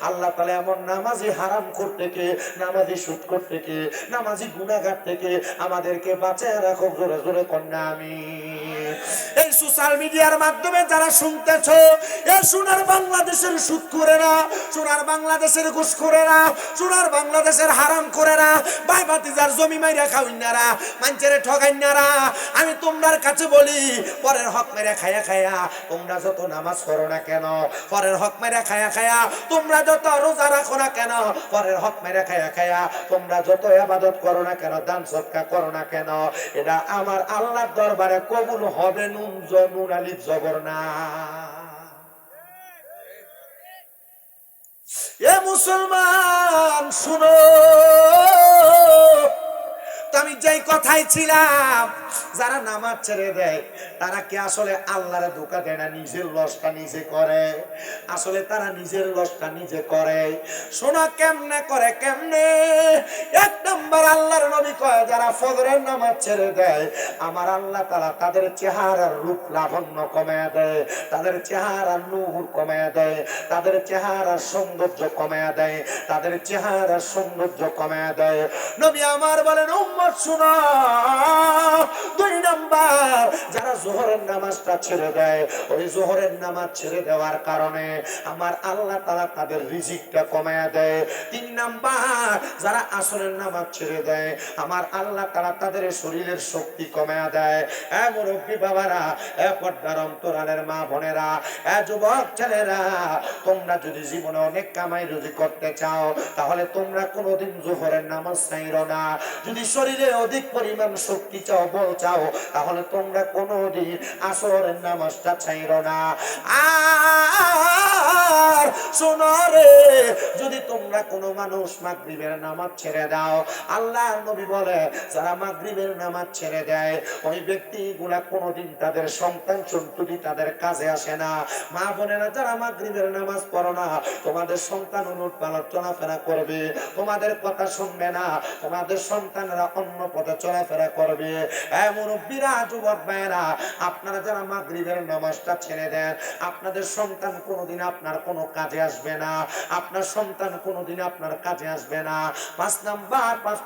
আল্লাহ তাআলা এমন নামাজি হারাম করতে কে, নামাজি সুদ করতে কে, নামাজি গুনাহগার থেকে আমাদেরকে বাঁচায় রাখো। জোরে জোরে কন্যা আমিন। এই সোশ্যাল মিডিয়ার মাধ্যমে যারা শুনতেছো, এই সোনার বাংলাদেশের সুদ করে না, সোনার বাংলাদেশের ঘুষ করে না, সোনার বাংলাদেশের হারাম করে না, ভাই ভাতিজার জমি মাইরা খাওয়াইনারা, মানুষের ঠগাইনারা, আমি তোমার কাছে বলি পরের হক মেরে খায়া খায়া তোমরা যত নামাজ পড়ো না কেন, পরের হক মেরে খায়া খায়া তোমরা যত রোজা রাখো না কেন, পরের হক মেরে খায়া খায়া তোমরা যত ইবাদত করো না কেন, দান সদকা করো না কেন, এটা আমার আল্লাহর দরবারে কবুল হবে নুন আলিফ জবর না। মুসলমান শুনো, তো আমি যেই কথাই ছিলাম, যারা নামাজ ছেড়ে দেয় তারা কি আসলে আল্লাহরে ধোঁকা দেয় না, নিজের লসটা নিজে করে? আসলে তারা নিজের লসটা নিজে করে। শোনা কেমনে করে, কেমনে? এক নম্বর আল্লাহর নবী কয়, যারা ফজরের নামাজ ছেড়ে দেয় আমার আল্লাহ তাআলা তাদের চেহারার রূপ লাবণ্য কমায় দেয়, তাদের চেহারার নূর কমায় দেয়, তাদের চেহারার সৌন্দর্য কমায় দেয়, তাদের চেহারার সৌন্দর্য কমায় দেয়। নবী আমার বলেন, উম্মত শুনো, দুই নাম্বার যারা যোহরের নামাজটা ছেড়ে দেয়, ওই যোহরের নামাজ ছেড়ে দেওয়ার কারণে আমার আল্লাহ তাআলা তাদের রিজিকটা কমায়া দেয়। তিন নাম্বার যারা আসরের নামাজ ছেড়ে দেয় আমার আল্লাহ তাআলা তাদের শরীরের শক্তি কমায়া দেয়। এ মুরব্বী বাবারা, এ পর্দার অন্তরালের মা বোনেরা, এ যুবক ছেলেরা, তোমরা যদি জীবনে অনেক কামাই রুজি করতে চাও তাহলে তোমরা কোনোদিন যোহরের নামাজ ছাইরো না। যদি শরীরে অধিক পরিমাণ শক্তি চাও, বল চাও, তাহলে তোমরা কোনোদিন আসরের নামাজটা ছাইরো না। আর শোনো রে, যদি তোমরা কোনো মানুষ মাগরিবের নামাজ ছেড়ে দাও, আল্লাহর নবী বলে যারা মাগরিবের নামাজ ছেড়ে দেয় ওই ব্যক্তিগুলা কোনোদিন তাদের সন্তান সন্ততি তাদের কাজে আসে না। মা বোনেরা, যারা মাগরিবের নামাজ পড়ো না, তোমাদের সন্তান উলট পালট চলাফেরা করবে, তোমাদের কথা শুনবে না, তোমাদের সন্তানরা অন্য পথে চলাফেরা করবে। এ মুরব্বীরা, যুবক ভাইয়েরা, আপনারা যারা মাগরিবের নামাজটা ছেড়ে দেন, আপনাদের সন্তান কোনোদিন আপনার কোনো কাজে আসবে না, আপনার সন্তান কোনোদিন আপনার কাজে আসবে না। পাঁচ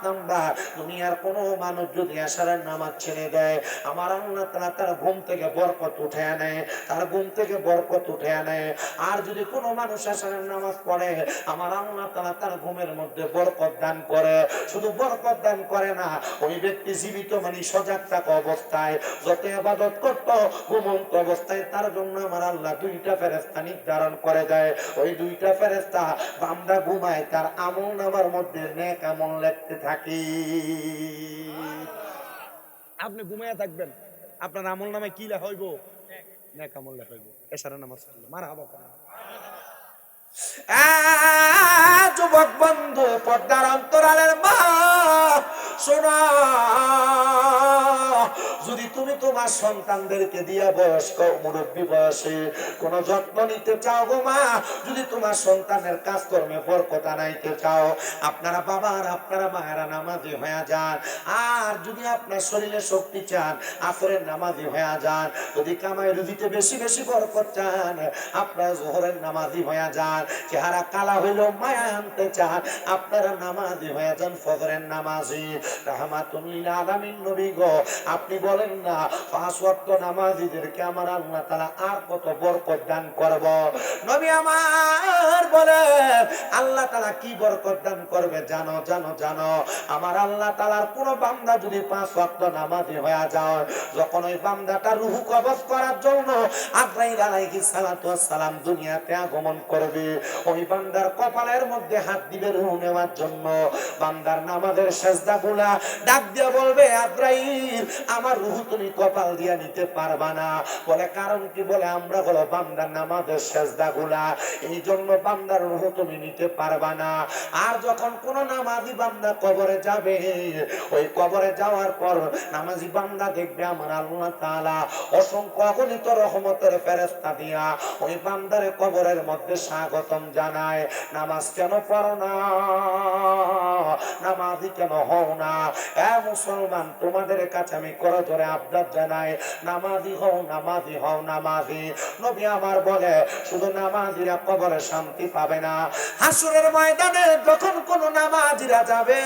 নাম্বার দুনিয়ার কোনো মানুষ যদি এশারের নামাজ ছেড়ে দেয় আমার আল্লাহ তাআলা তার ঘুম থেকে বরকত উঠে আনে, তার ঘুম থেকে বরকত উঠে আনে। আর যদি কোনো মানুষ এশারের নামাজ পড়ে আমার আল্লাহ তাআলা তার ঘুমের মধ্যে বরকত দান করে। শুধু বরকত দান করে না, ওই ব্যক্তি জীবিত মানে সজাগ থাকা অবস্থায় যত ইবাদত করত, ঘুমন্ত অবস্থায় তার জন্য আমার আল্লাহ দুইটা ফেরেশতা নির্ধারণ করে দেয়। ওই দুইটা ফেরেশতা বান্দা ঘুমায় তার আমল নামার মধ্যে নেক আমল লিখতে থাকে। আপনি ঘুমায়া থাকবেন, আপনার আমল নামায় কি লেখা হইব? নেক আমল লেখা হইব। এশারের নামাজ পড়লে মারহাবা। যুবক বন্ধু, পর্দার অন্তরালের মা, শোনা, যদি তুমি তোমার সন্তানদেরকে দিয়ে বয়স্ক মুরব্বী বয়সে কোন যত্ন নিতে চাও গো মা, যদি তোমার সন্তানের কাজকর্মে বরকত আনাইতে চাও, আপনারা বাবার, আপনারা মায়েরা নামাজি হয়ে যান। আর যদি আপনার শরীরে শক্তি চান, আসরের নামাজি হয়ে যান। যদি কামাই রুজিতে বেশি বেশি বরকত চান, আপনারা যোহরের নামাজি হয়ে যান। চেহারা কালা হইলেও মায়া আনতে চান, আপনারা নামাজি হয়ে যান, ফজরের নামাজি। রাহমাতুল্লিল আলামিন নবী গো, আপনি বলেন না পাঁচ ওয়াক্ত নামাজীদেরকে আমার আল্লাহ তাআলা আর কত বরকত দান করব। নবী আমার বলেন আল্লাহ তাআলা কি বরকত দান করবে জানো? জানো জানো আমার আল্লাহ তাআলার কোন বান্দা যদি পাঁচ ওয়াক্ত নামাজি হয়ে যায়, যখন ওই বান্দাটা রূহ কবজ করার জন্য আজরাইল আলাইহিস সালাতু ওয়াস সালাম দুনিয়াতে আগমন করবে, ওই বান্দার কপালের মধ্যে হাত দিবে রূহ নেওয়ার জন্য। বান্দার নামাজের সেজদাগুলা ডাক দিয়ে বলবে, আজরাইল আমার রূহ তুমি কপাল দিয়া নিতে পারবা না। বলে কারণ কি? বলে আমরা হলো বান্দার নামাজের সেজদাগুলা, এই জন্য বান্দার রূহ তুমি নিতে পারবা না। আর যখন কোন নামাজি বান্দা কবরে যাবে, ওই কবরে যাওয়ার পর নামাজি বান্দা দেখবে আমার আল্লাহ তাআলা অসংখ্য অগণিত রহমতের ফেরেশতা দিয়া ওই বান্দারে কবরের মধ্যে স্বাগতম জানায়। নামাজ কেন পড়ো না? নামাজি কেন হও না? এ মুসলমান, তোমাদের কাছে আমি করজোরে আবদার জানাই, নামাজি হও, নামাজি হও, নামাজি। নবী আমার বলে শুধু নামাজিরা কবরে শান্তি পাবে না, হাসরের ময়দানে যখন কোন নামাজিরা যাবে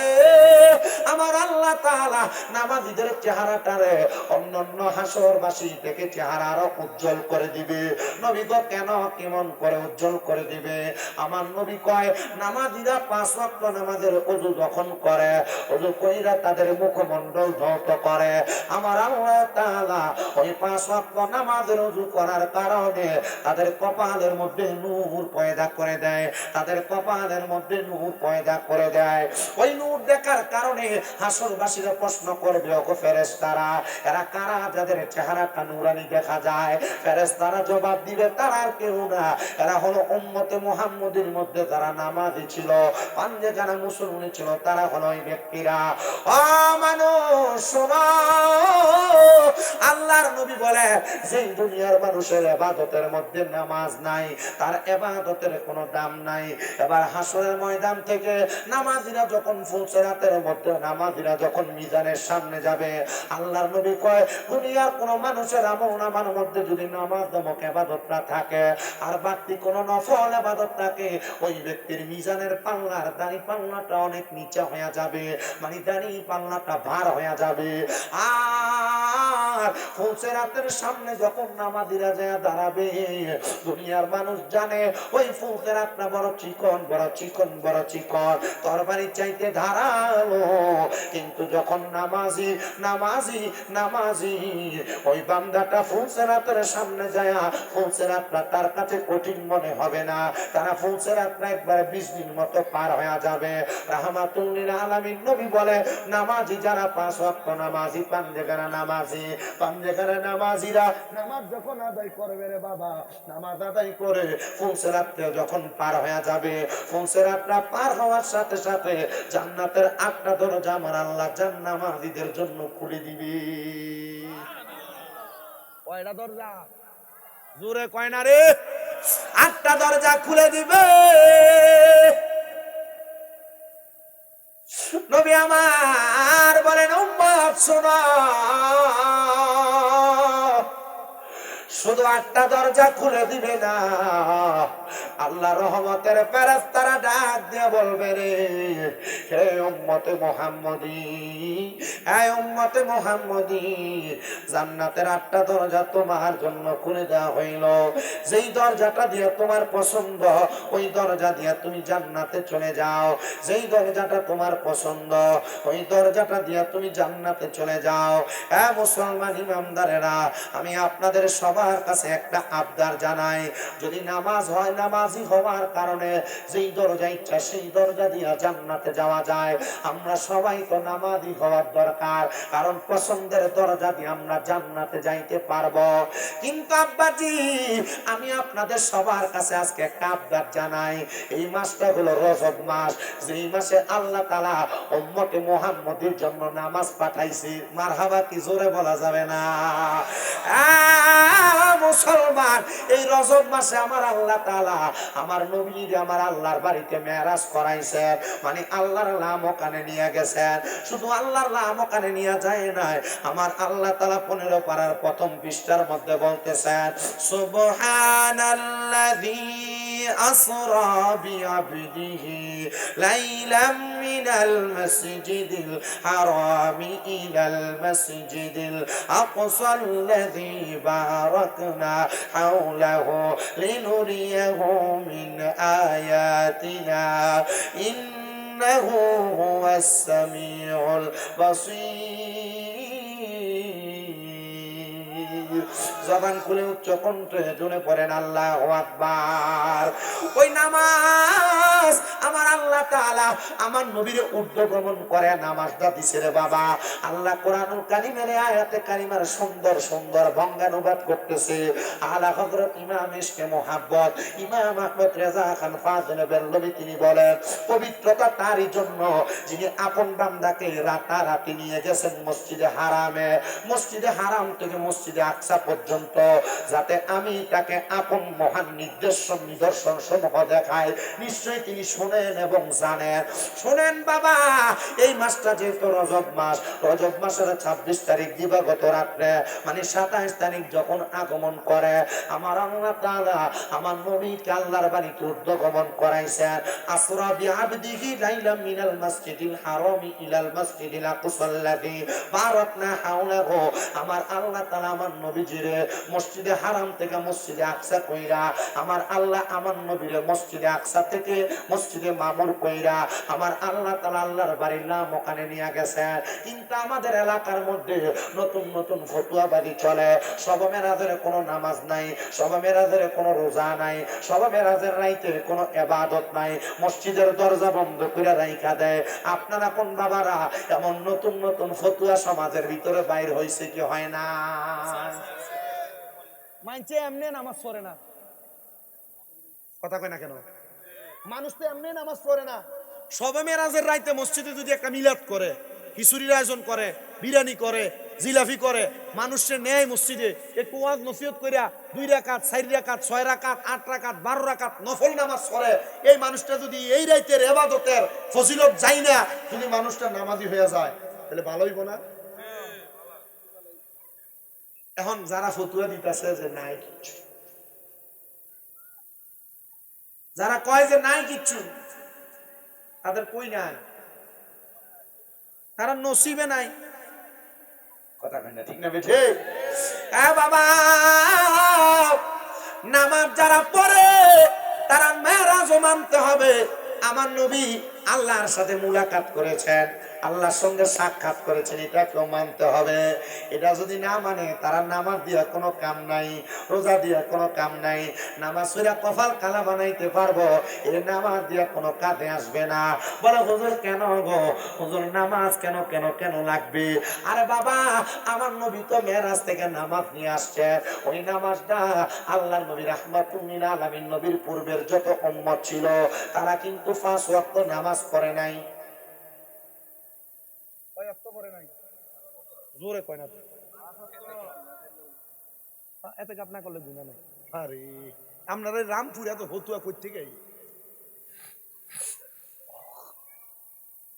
আমার আল্লাহ তাআলা নামাজিদের চেহারাটারে অন্যান্য হাসরবাসী থেকে চেহারা আরো উজ্জ্বল করে দিবে। নবী গো, কেন, কেমন করে উজ্জ্বল করে দিবে? আমার নবী কয়, নামাজিরা পাঁচ ওয়াক্ত নামাজের ওযু যখন করে, ওযু কইরা তাদের মুখমণ্ডল ধৌত করে। আমার আল্লাহ তাআলা ওই 5 ওয়াক্ত নামাজের ওযু করার কারণে তাদের কপালের মধ্যে নূর পয়দা করে দেয়, তাদের কপালের মধ্যে নূর পয়দা করে দেয়। ওই নূর দেখার কারণে হাসরবাসীরা প্রশ্ন করবে, ওগো ফেরেশতারা, এরা কারা যাদের চেহারাটা নূরানি দেখা যায়? ফেরেশতারা জবাব দিবে, তারা আর কেউ না, এরা হলো উম্মতে মুহাম্মদের মধ্যে যারা নামাজি ছিল, পাঞ্জে যারা মুসলমান ছিল, তারা হলো ওই ব্যক্তিরা। ও মানুষ শোনো, আল্লাহর নবী বলে যে দুনিয়ার মানুষের ইবাদতের মধ্যে নামাজ নাই, তার ইবাদতের কোনো দাম নাই। এবার হাসরের ময়দান থেকে নামাজিরা যখন ফুলসিরাতের মধ্যে নামাজিরা যখন মিজানের সামনে যাবে, আল্লাহর নবী কয় দুনিয়ার কোন মানুষের আমল নামার মধ্যে যদি নামাজ নামক ইবাদত না থাকে আর বাড়তি কোন নফল ইবাদত থাকে, ওই ব্যক্তির মিজানের পাল্লার দাড়ি পাল্লাটা অনেক নিচে হয়ে যাবে, মানে দাড়ি পাল্লাটা ভার হয়ে যাবে। আর ফুলসিরাতের সামনে যখন নামাজিরা যায় দাঁড়াবে, দুনিয়ার মানুষ জানে ওই ফুলসিরাতটা বড় চিকন, বড় চিকন, বড় চিকন, তরবারি চাইতে ধারালো। কিন্তু যখন নামাজি নামাজি নামাজি ওই বান্দাটা ফুলসিরাতের সামনে যায়, ফুলসিরাতটা তার কাছে কঠিন মনে হবে না, তারা ফুলসিরাতটা একবার বিজলির মতো পার হয়ে যাবে। রাহমাতুল লিল আলামিন নবী বলে নামাজি যারা 5 ওয়াক্ত নামাজি, পাঞ্জেগানা নামাজি, পাঞ্জেগানা নামাজিরা নামাজ যখন আদায় করবে রে বাবা, নামাজ আদায় করে ফুলসিরাতটা যখন পার হয়ে যাবে, ফুলসিরাতটা পার হওয়ার সাথে সাথে জান্নাতের 8টা দরজা আমার আল্লাহ জান্নাতীদের জন্য খুলে দিবে। কয়টা দরজা? জোরে কয় না রে, 8টা দরজা খুলে দিবে। নবী আমার বলেন উম্মত শোনো, শুধু 8টা দরজা খুলে দিবে না, আল্লাহ রহমতের ফেরেশতারা ডাক দিয়ে বলবে রে, হে উম্মতে মুহাম্মদী, হে উম্মতে মুহাম্মদী, জান্নাতের 8টা দরজা তোমার জন্য খুলে দেওয়া হইল। যেই দরজাটা দিয়ে তোমার পছন্দ ওই দরজা দিয়ে তুমি জান্নাতে চলে যাও, যেই দরজাটা তোমার পছন্দ ওই দরজাটা দিয়ে তুমি জান্নাতে চলে যাও। হে মুসলমান ইমানদারেরা, আমি আপনাদের সবার কাছে একটা আবদার জানাই, যদি নামাজ হয়, নামাজি হওয়ার কারণে যেই দরজা ইচ্ছা সেই দরজা দিয়ে জান্নাতে যাওয়া যায়, আমরা সবাই তো নামাজি হওয়ার দরকার, কারণ পছন্দের দরজা দিয়ে আমরা জান্নাতে যাইতে পারবো। কিন্তু আব্বাজি, আমি আপনাদের সবার কাছে আজকে একটা আবদার জানাই, এই মাসটা হলো রজব মাস, যেই মাসে আল্লাহ তাআলা উম্মতে মুহাম্মদের জন্য নামাজ পাঠাইছে। মারহাবা কি জোরে বলা যাবে না? মুসলমান, এই রজব মাসে আমার আল্লাহ তাআলা আমার নবীর আমার আল্লাহর বাড়িতে মেরাজ করাইছেন, মানে আল্লাহর নাম ওখানে নিয়ে গেছেন। শুধু আল্লাহর নাম ওখানে নিয়ে যায় নাই, আমার আল্লাহ তাআলা 15 পারার প্রথম পৃষ্ঠার মধ্যে বলতেছেন সুবহানাল্লাযী আসরা বিআবদিহি লাইলাম মিনাল মাসজিদিল হারামি ইলাল মাসজিদিল আকসাল্লাযী বারাকনা হাওলাহু লিনুরিয়াহু মিন আয়াতিনা ইন্নাহু হুয়াস সামিউল বাসীর। জবান খুলে উচ্চ কণ্ঠে জোরে পড়েন আল্লাহু আকবার। ওই নামাজ আমার আল্লাহ তাআলা আমার নবীর উদ্যোগমন করে নামাজটা দিছে রে বাবা। আল্লাহ কোরআনুল কারীমের আয়াতে কারিমার সুন্দর সুন্দর বঙ্গানুবাদ করতেছে। আলা হযরত ইমাম ইশকে মুহাব্বত ইমাম আহমদ রেজা খান ফাযিল বেরলভী তিনি বলেন, পবিত্রতা তারই জন্য যিনি আপন বান্দাকে রাতারাতি নিয়ে গেছেন মসজিদে হারামে, মসজিদে হারাম থেকে মসজিদে আকসা পর্যন্ত, যাতে আমি তাকে আপন মহান নিদর্শন সমূহ দেখায়। নিশ্চয়ই তিনি শুনেন এবং জানেন। শুনেন বাবা, এই মাসটা যেহেতু রজব মাস, রজব মাসের 26 তারিখ দিবাগত রাত্রে মানে 27 তারিখ যখন আগমন করে, আমার আল্লাহ তাআলা আমার নবীকে আল্লাহর বাড়িতে উদ্যোগমন করাইছেন। আসরা বিআবদিহি লাইলাম মিনাল মাসজিদিল হারামি ইলাল মাসজিদিল আকসাল্লাযী বারাকনা হাওলাহু। আমার আল্লাহ তাআলা আমার নবীজিরে মসজিদে হারাম থেকে মসজিদে আকসা কইরা, আমার আল্লাহ আমার নবীরে মসজিদে আকসা থেকে মসজিদে মামুর কইরা আমার আল্লাহ তাআলা আল্লাহর বাড়ির নাম ওখানে নিয়ে গেছে। কিন্তু আমাদের এলাকার মধ্যে নতুন নতুন ফতুয়াবাদী চলে। শবে মেরাজের কোনো নামাজ নাই, শবে মেরাজের কোনো রোজা নাই, শবে মেরাজের রাইতে কোনো ইবাদত নাই, মসজিদের দরজা বন্ধ করে রাইখা দেয়। আপনারা কোন বাবারা এমন নতুন নতুন ফতুয়া সমাজের ভিতরে বাইর হইছে কি হয় না? মানছে এমনি নামাজ পড়ে না, কথা কয় না কেন? মানুষ তো এমনি নামাজ পড়ে না। শবে মেরাজের রাইতে মসজিদে যদি একটা মিলাদ করে, খিচুড়ির আয়োজন করে, বিরিয়ানি করে, জিলাপি করে, মানুষের নেয় মসজিদে একটু ওয়াজ নসিহত কইরা 2 রাকাত 4 রাকাত 6 রাকাত 8 রাকাত 12 রাকাত নফল নামাজ পড়ে, এই মানুষটা যদি এই রাইতের ইবাদতের ফজিলত যায় না, যদি মানুষটা নামাজি হয়ে যায় তাহলে ভালো হইব না? এখন যারা ফতুয়া দিতেছে যে নাই কিচ্ছু, যারা কয় যে নাই কিচ্ছু, তাদের কই নাই, তারা নসিবে নাই। কথা কয় না, ঠিক না বেঠে? বাবা, নামাজ যারা পড়ে তারা মেরাজও মানতে হবে। আমার নবী আল্লাহর সাথে মুলাকাত করেছেন, আল্লাহর সঙ্গে সাক্ষাৎ করেছেন, এটাকেও মানতে হবে। এটা যদি না মানে তারা নামাজ দিয়া কোনো কাম নাই, রোজা দিয়া কোনো কাম নাই। নামাজ পড়া কপাল কালা বানাইতে পারবো, এই নামাজ দিয়া কোনো কাজে আসবে না। বলে হুজুর কেন গো, হুজুর নামাজ কেন কেন কেন লাগবে? আরে বাবা, আমার নবী তো মেরাজ থেকে নামাজ নিয়ে আসছে। ওই নামাজটা আল্লাহর নবী রাহমাতুল লিল আলামিন নবীর পূর্বের যত উম্মত ছিল তারা কিন্তু 5 ওয়াক্ত নামাজ পড়ে নাই। জোরে কয় না তো, এতে কাপ না করলে গুনাহ নাই। আরে আপনারা রামপুর এত ফতুয়া করতে গেই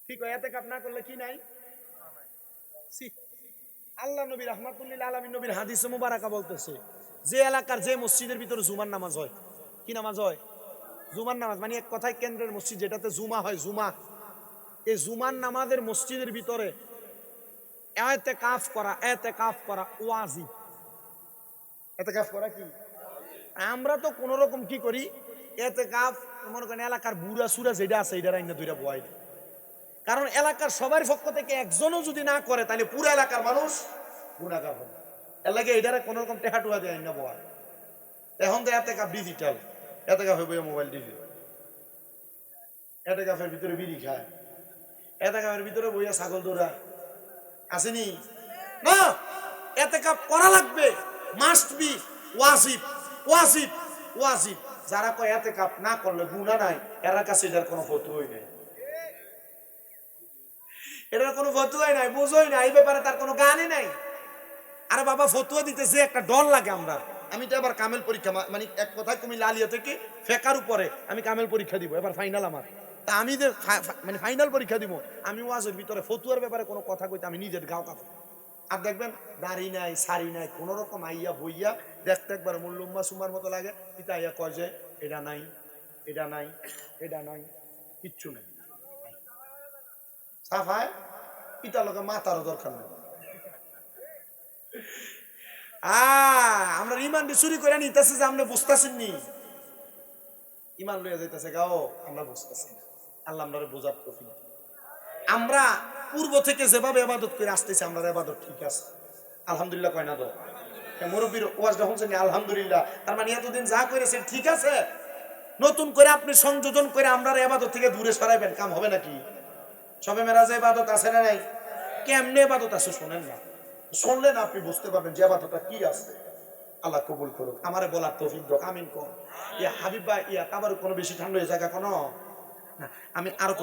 ঠিক হয়, এতে কাপ না করলে কি নাই? আল্লাহ নবী রাহমাতুল লিল আলামিন নবীর হাদিসে মুবারাকা বলতেছে, যে এলাকার যে মসজিদের ভিতরে জুমার নামাজ হয়, কি নামাজ হয়? জুমার নামাজ, মানে এক কথায় কেন্দ্রের মসজিদ যেটাতে জুমা হয়, জুমা, এই জুমার নামাজের মসজিদের ভিতরে এতেকাফ করা ওয়াজিব। এতেকাফ করা কি? আমরা তো কোন রকম কি করি, এতেকাফ মনে করেন এলাকার বুড়া সুরা যেটা আছে এটা রাইনা দুইটা বয়াই দেয়। কারণ এলাকার সবার পক্ষ থেকে একজনও যদি না করে তাহলে পুরো এলাকার মানুষ গুনাহগার হবে। এর লাগে এটারে কোন রকম টেহাটুয়া দেয় না বয়া। এখন তো এতেকাফ ডিজিটাল, এতেকাফ হইব মোবাইল টিভি, এতেকাফের ভিতরে বিড়ি খায়, এতেকাফের ভিতরে বইয়া ছাগল দৌড়া আসেনি না। এতেকাফ করা লাগবে, মাস্ট বি, ওয়াজিব ওয়াজিব ওয়াজিব। যারা কয় এতেকাফ না করলে গুনাহ নাই, এর কাছে এটার কোনো ফতোয়াই নাই, এটার কোনো ফতোয়াই নাই, বুঝোই না, এই ব্যাপারে তার কোনো গানই নাই। আরে বাবা, ফতোয়া দিতে যে একটা ডর লাগে আমরা। আমি তো এবার কামেল পরীক্ষা, মানে এক কথায় তুমি লালিয়া থেকে ফেকার উপরে আমি কামেল পরীক্ষা দিব, এবার ফাইনাল আমার। তা আমি যে মানে ফাইনাল পরীক্ষা দিব, আমি ওয়াজের ভিতরে ফতুয়ার ব্যাপারে কোনো কথা কইতে আমি নিজের গাও কাঁপি। আর দেখবেন দাড়ি নাই, শাড়ি নাই, কোন রকম আইয়া বইয়া দেখতে একবার মুল্লুম্মা সুমার মতো লাগে। পিতা আইয়া কয় যে এটা নাই, এটা নাই, এটা নাই, কিচ্ছু নাই। সাফায় পিতার লোকে মাথারও দরকার নেই। আমরা রিমান্ডে চুরি করে নিতেছে যে আমরা বুঝতেছেন নি, ইমান লইয়া যাইতেছে গাও, আমরা বুঝতেছি না। আল্লাহ আমরা বোঝার তৌফিক। আমরা পূর্ব থেকে যেভাবে ইবাদত করে আসতেছি, আমরা ইবাদত ঠিক আছে আলহামদুলিল্লাহ কয় না তো? মুরব্বীর ওয়াজটা শুনছেন আলহামদুলিল্লাহ, তার মানে এতদিন যা করেছেন ঠিক আছে। নতুন করে আপনি সংযোজন করে আমরা ইবাদত থেকে দূরে সরাইবেন, কাম হবে নাকি? সবে মেরাজে ইবাদত আছে না নাই? কেমনে ইবাদত আছে শোনেন না, শুনলেন আপনি বুঝতে পারবেন যে ইবাদতটা কি আছে। আল্লাহ কবুল করুক। আমারে বলার তৌফিক দাও, আমিন কোন। ইয়া হাবিব ভাই, ইয়া কাবার কোনো বেশি ঠান্ডা হয়ে জায়গা কোনো না, আমি আরো